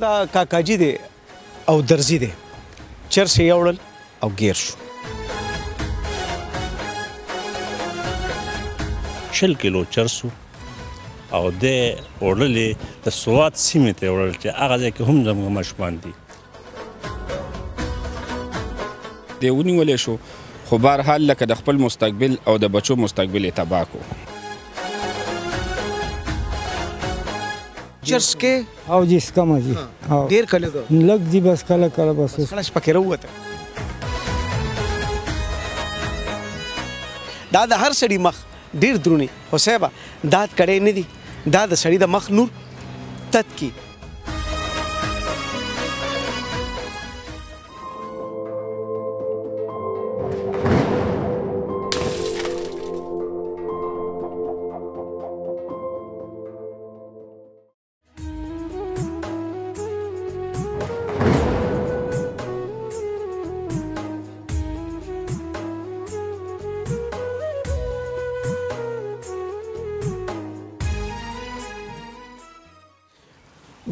دا کاکاجي دی او درزي دی چرس یې وړل او ګیر شو. 20 کیلو چرسو او د وړلې د سوات سیمې ته وړل چې هغه ځای کې هم زموږ ماشومان دي. دی ونیولی شو خو بهرحال لکه د خپل مستقبل او د بچو مستقبل یې تباه کړو. چرس کې او جی سکمه جی ډېر کله ده لږ دی بس کله کله بس خلاص پکې راووته. دا د هر سړي مخ ډېر درونی خو صاحبه داد کړی نه دي دا د سړي د مخ نور تت کی.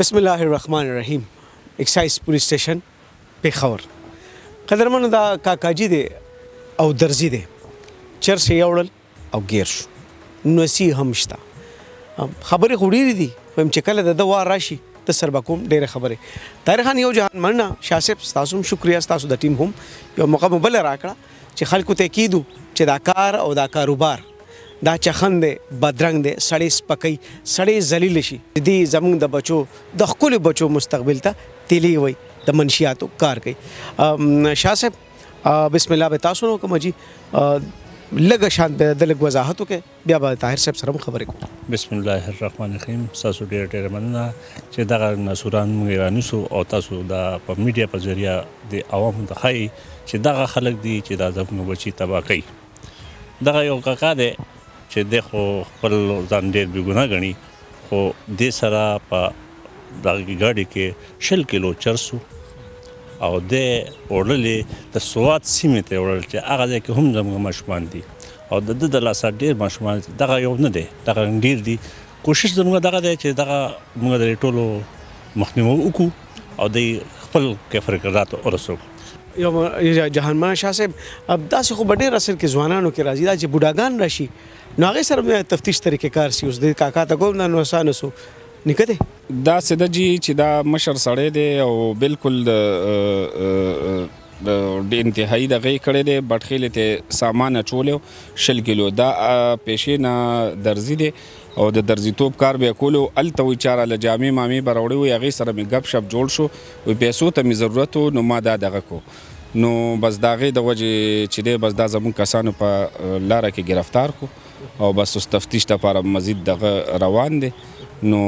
بسم الله الرحمن الرحیم. ایکسایز پولیس سټیشن پیښور. قدرمنو دا کاکاجي دی او درزي دی چرس یې وړل او ګیر شو. نوسي هم شته خبرې خو ډېرې دي وایم چې کله د ده وار راشي ته سر به کوم ډېرې خبرې. طاهر خان یو جهان مننه شاه صاحب ستاسو هم شکریه ستاسو د ټیم هم یو موقع مو بله راکړه چې خلکو ته کیدو چې دا کار او دا کاروبار دا چخن دی بدرنګ دی سړی سپکوي سړی ذلیل شي دې زموږ د بچو د ښکلو بچو مستقبل ته تیلی وي د منشیاتو کار کوي. شاه صاحب بسم الله به تاسو نو کوم جی لږ شان د لږ وضاحت وکړئ بیا به طاهر صاحب سره هم خبرې کوو. بسم الله الرحمن الرحیم. ستاسو ډېره مننه چې دغه ناسوران موږ رانیسو او تاسو دا په میډیا په ذریعه د عوامو ته ښایي چې دغه خلک دي چې دا زموږ بچي تباه کوي. دغه یو کاکا دی چې د خو خپل ځان ډېر بېګناه ګڼي خو دې سره په دغه ګاډي کې 20 کیلو چرسو او د وړلې د سوات سیمې ته وړل چې هغه ځای کې هم زموږ ماشومان دي او د ده د لاسه ډېر ماشومان دغه یو نه دی دغه ډېر دي. کوشش زموږ دغه دی چې دغه موږ د ټولو مخنیوي وکړو او د خپل کفر کردات ورسوو. یو جهانمن شاه صاحب داسې خو به ډېر اصل کې ځوانانو کې راځي دا چې بوډاګان راشي نو هغې سره تفتیش طریقې کار سي اوس د کاکا ته کوم نو اسانه سو نیکه دی داسې ده جي چې دا مشر سړی دی او بالکل د انتهایی دغه یې کړی دی بټخیلې ته سامان اچولی 20 کیلو دا پیشې نه درزي دی او د درزیتوب کار به کولو هلته وایي چاره له جامې مامې به راوړی وي هغې سره مې ګپ شپ جوړ شو وایي پیسو ته مې ضرورت و نو ما دا دغه کو نو بس د هغې د وجې چې دی بس دا زموږ کسانو په لاره کې ګرفتار کو او بس اوس تفتیش دپاره مزید دغه روان دی نو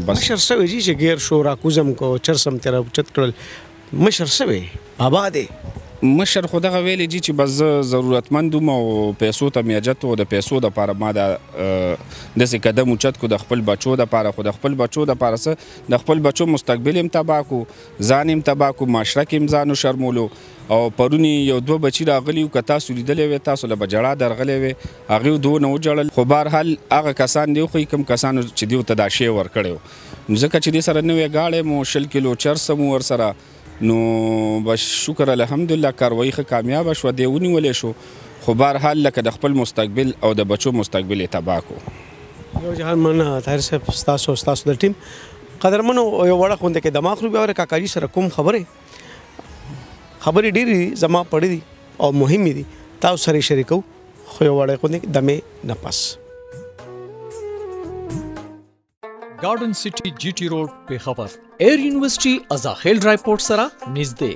بس مشر سوی جي چې ګیر شو راکوزم کو چرسم تېره اوچت کړل مشر سوی بابا دی مشر خو دغه ویلی جي چې بس زه ضرورتمند وم او پیسو ته مې حاجت و د پیسو دپاره ما دا داسې قدم اوچت کو د خپل بچو دپاره خو د خپل بچو دپاره څه د خپل بچو مستقبل هم تباه کو ځان هم تباه کو معاشره کې هم ځان وشرمولو او پرونی یو دوه بچي راغلي وو که تاسو لیدلی وې تاسو له به جړا درغلی وې هغې دونه وجړل خو بهرحال هغه کسان دی وښوي کوم کسانو چې دیو ته دا شی ورکړی و نو ځکه چې دې سره نوی ګاډی مو 20 کیلو چرس مو ورسره نو بس شکر الحمدلله کاروایي ښه کامیابه شوه دی ونیولی شو خو بهرحال لکه د خپل مستقبل او د بچو مستقبل یې تباه کړو. یو جهان مننه طاهر صاحب ستاسو د ټیم قدرمنو یو وړه غونډه کې دماغ رو بیا کاکاجي سره کوم خبرې ډېرې زما پړې دي او مهمې دي تاسو سره یې شریکو خو یو وړه غونډه کې دمې نه پس گارډن سټي جی ټي روډ پیښور ایر یونیورسيټي ازاخیل ډرایپورټ سره نږدې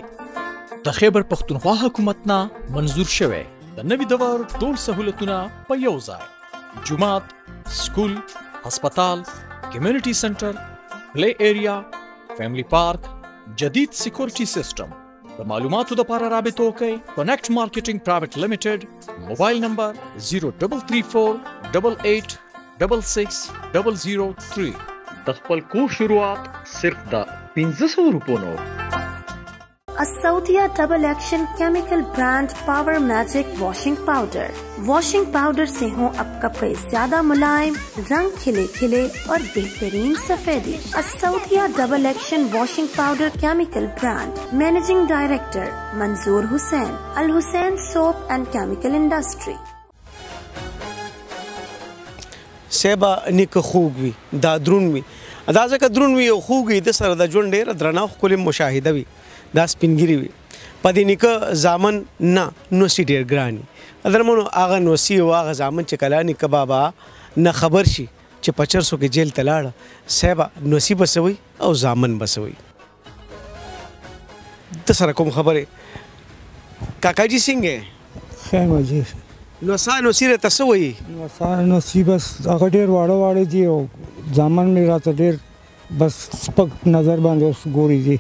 د خیبر پښتونخوا حکومت نه منظور شوی د نوي دور ټول سہولتونه په یو ځای جومات سکول هسپتال کمیونټي سنټر پلی ایریا فیملی پارک جدید سکیورټي سیستم د معلوماتو لپاره رابطه وکړئ کنیکټ مارکیټینګ پرایویټ لیمیټډ موبایل نمبر 0334886003 د خپل کور شروعات صرف د 1500 روپو Asaudia Double Action Chemical Brand Power Magic Washing Powder. Washing powder से हो अब कपड़े ज्यादा मुलायम, रंग खिले खिले और बेहतरीन सफेदी। असौदिया double action washing powder chemical brand. Managing director Manzoor Hussain, Al Hussain soap and chemical industry. सेबा निक خوږ وي دا درون وي دا ځکه درون وي او خوږ وي د سره د ژوند ډېره درنه ښکلې مشاهده وي دا سپینګیري وي په دې نیکه زامن نه نوسي ډېر ګران وي درمنو هغه نوسي او هغه زامن چې کله نیکه بابا نه خبر شي چې په 400 کې جیل ته لاړه سیبا نوسي بسوي او زامن بسوي د سره کوم خبره کاکا جی څنګه خیر جی نو سیره تاسو وي نو سی بس هغه ډیر واړه واړه دي او ځامن مې راته ډیر بس سپک نظر باندې اوس ګوري دي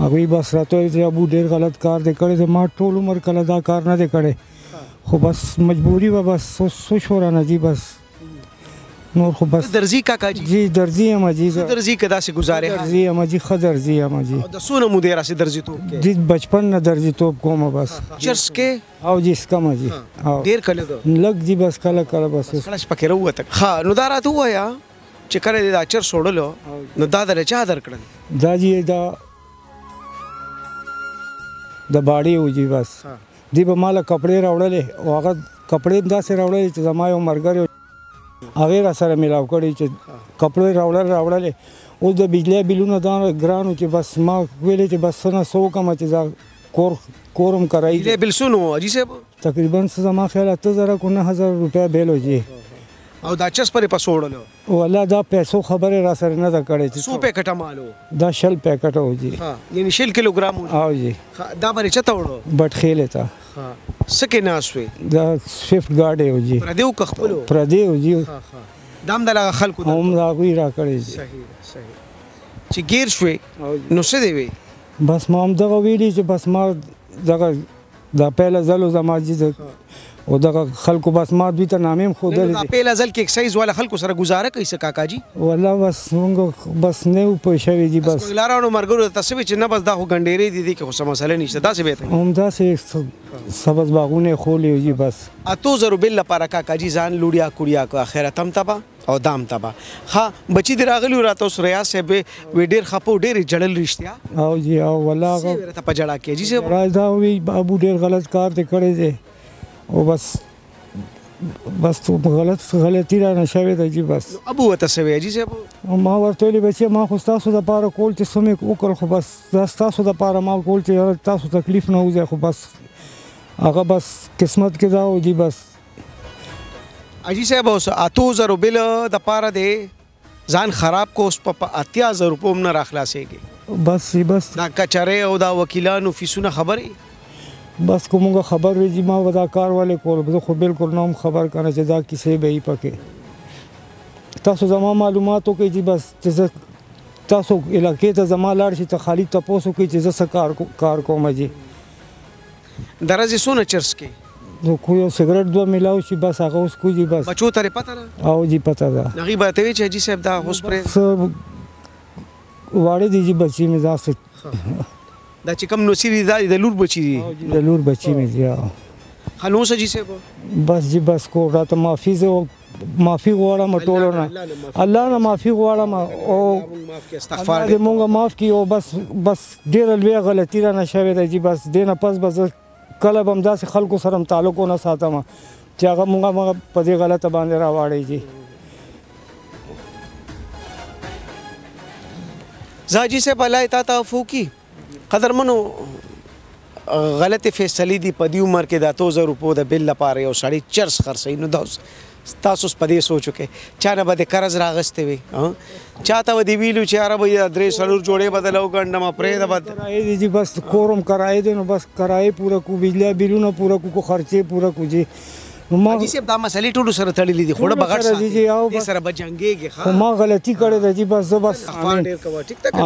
هغه بس راته چې ابو ډیر غلط کار دی کړی ما ټول عمر کله دا کار نه دی کړی خو بس مجبوری و بس سوچ ورانه دي بس نور خو بس درزی کاکا جی درزی ام جی درزی کدا سے گزارے درزی ام جی خضر زی ام جی د سونه مدیر سے درزی تو جی بچپن نه درزی تو کوم بس چرس کې او جی اسکم جی ډیر کله دو لګ جی بس کله کله بس خلاص پکې وروته ها نو دا راته وایا چې کله دا چر سوړلو نو دا در چا در کړل دا جی دا د باډي و جی بس دی به مال کپڑے راوړلې او هغه کپڑے دا سره راوړلې چې زما یو مرګ هغه را سره ملاو کړی چې کپڑے راوړلې او د بجلی بلونه دا ګرانو چې بس ما ویلې چې بس نه سو کوم چې دا کورم کرای بجلی بل سونو اجي صاحب تقریبا زما خیال 8000 کو 9000 روپیا بیل و جی او دا چرس پر پسوړلو والله دا پیسو خبره را سره نه دا کړی چې 100 پیکټه مالو دا شل پیکټ و جی ها یعنی شل کیلوګرام او جی دا باندې چته وړو بټ خېله تا ها سکه ناسوي دا سویفټ ګاډي و جی پر دیو کخپلو پر دیو جی دام دلغه خلکو هم دا غوي را کړی صحیح چې گیر شوي نو څه دی وی بس ما هم دغه ویلي چې بس ما دغه دا پهله ځلو زما جي او دغه خلکو بس ما دوی ته نامې خو دا پهله ځل کې اکسایز والا خلکو سره گزاره کوي څه کاکا جی والله بس موږ بس نه په شوي دي بس لارانو مرګرو تاسو چې نه بس دا خو ګنډېری دي کې خو سم مسله نشته دا څه به هم دا څه سبز باغونه خولې جی بس اتو زرو بل لپاره کاکا جی ځان لوړیا کړیا کو اخرت هم تبا او دام تبا ها بچی دی راغلی راته اوس ریا صاحب وی ډیر خپو ډیر جړل رښتیا او جی او والله ته په جړه کې جی صاحب راځ دا وی ابو ډیر غلط کار ته کړی دی او بس تو غلطی را نشوي دی جی بس ابو وته سوي جی صاحب ما ورته ویلي بچي ما خو تاسو د پاره کول چې سمې وکړ خو بس تاسو د پاره ما کول چې تاسو تکلیف نه وځي خو بس هغه بس قسمت کې دا و جی بس اجي صاحب اوس اتو زرو بل د پاره دی ځان خراب کو اوس په 8000 روپو نه راخلاصيږي بس دا کچره او دا وکیلانو فیسونه خبري بس کومه خبر وی ما ودا کار والے کول زه خو بالکل نوم خبر کنه چې دا کیسه به ای پکې تاسو زما معلوماتو کې جی بس چې تاسو علاقې ته زما لاړ شي ته خالی تاسو کې چې زه کار کوم جی درځي سونه چرس کې نو کوی سیګریټ دوه ملاو شي بس هغه اوس کوی جی بس بچو ته پته نه او جی پته ده نغي به ته چې جی صاحب دا اوس پر واړه دي جی بچی می ځاسه دا چې کوم نوسری دی د لور بچی دی د لور بچی می دی خلوص جی صاحب بس جی بس کو راته معافي غواړم ټولو نه الله نه معافي غواړم او استغفار دې مونږه معاف کی او بس ډیر لوی غلطی را نشوي دی جی بس دینه پس بس کله بم داسې خلکو سره تعلق نه ساتم چې هغه مونږه په دې غلطه باندې راوړی جی زاجی سے بلای تا توفوقی قدرمنو غلط فیصله دی په دی عمر کې د 2000 روپو د بل لپاره یو سړی چرس خرڅي نو دا تاسو په دې سوچو کې چا نه به قرض راغستې وي چاته ودی ویلو چې عرب یا درې سلور جوړې بدلو ګنده ما پرې د بد کرای دی بس کورم کرای دی نو بس کرای پورا کو بجلی بلونه پورا کو خرچه پورا کو جی ما جی صاحب دا مسلې ټول سره تړلې دي خوړه بغړ سره دي سره بجنګيږي خو ما غلطي کړې ده جی بس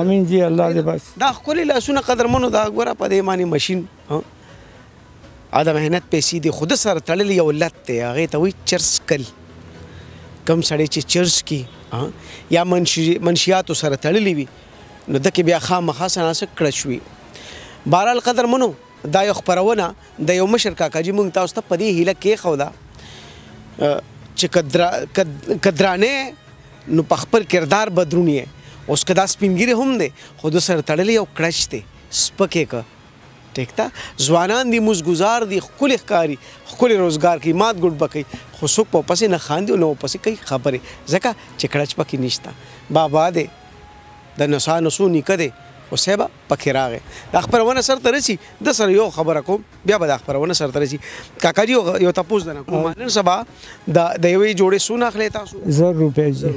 امين جی الله دې بس دا خپل لاسونه قدرمنو دا غوړه په دې معنی ماشين اده مهنت پیسې دي خود سره تړلې یو لت ته هغه ته وي چرس کل کم سړی چې چرس کی یا منشیات سره تړلې وي نو دکې بیا خامخا سناسه کړه شوي بهرحال قدرمنو دا یو خپرونه د یو مشر کاکاجي مونږ تاسو ته په دې هیله کېښوده چې که درانه نو په خپل کردار بدرون یې اوس که دا سپینګیري هم دی خو د سره تړلی یو کړچ دی سپک یې که ټیک ده ځوانان دي مزګزار دي ښکلې ښکاري ښکلې روزګار کوي مات ګوډ به کوي خو څوک په پسې نه خاندي او نه ورپسې کوي خبرې ځکه چې کړچ پکې نشته بابا دی د نسا نسو نیکه دی خو صاحبه پکې راغی دا خپرونه سرته رسي د سره یو خبره کوم بیا به دا خپرونه سرته رسي کاکاجي یو تپوس درنه کوم نن سبا د یوې جوړې څونه اخلئ تاسو 1000 روپۍ جی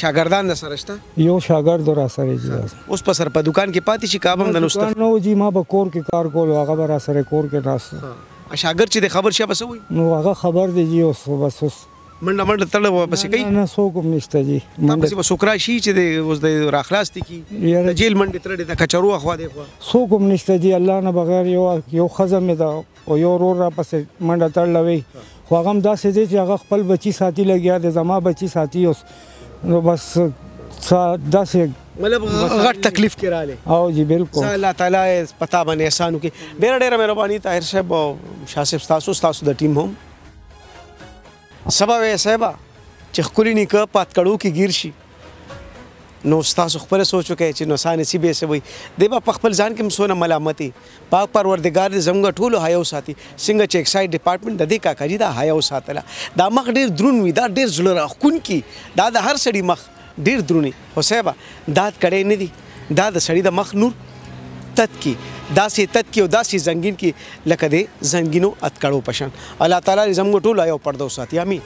شاګردان در سره شته یو شاګرد را سره جی اوس په سر په دکان کې پاتې شي کابم د نوسته نو جی ما به کور کې کار کول هغه به را سره کور کې ناست شاګرد چې د خبر شي بس وي نو هغه خبر دی جی اوس بس منډه منډه تړل پسې کوي نه څوک هم نشته جی پسې به سوکرا شي چې اوس د راخلاص دي کی د جیل منډه تړلې د کچرو اخوا دی خو څوک هم نشته جی الله نه بغیر یو ښځه مې ده او یو ورور را پسې منډه تړله وی خو هغه هم داسې دی چې هغه خپل بچي ساتي لګیا دی زما بچي ساتي اوس نو بس داسې مطلب غټ تکلیف کې رااله او جی بالکل الله تعالی پتا باندې احسان وکي ډېر مهرباني طاهر صاحب او شاه صاحب تاسو د ټیم هم سبا وې صاحب چې خوري نیکه پات کړو کې گیر شي نو تاسو خپل سوچو کې چې نوسان نصیب یې سوي دیبا په خپل ځان کې مسونه ملامتي پاک پروردگار دې زموږ ټولو حیاو ساتي څنګه چې ایکسایډ ډپارټمنټ د دې کاکاجي دا حیاو ساتله دا مخ ډیر درون وي دا ډیر زړه راخون کی دا د هر سړي مخ ډیر درونی خو صاحب داد کړي نه دي دا د سړي د مخ نور تت کی داسې تت کی او داسې زنګین کی لکه د زنګینو اتکړو پشان الله تعالی زموږ ټولو حیاو پردو ساتي امين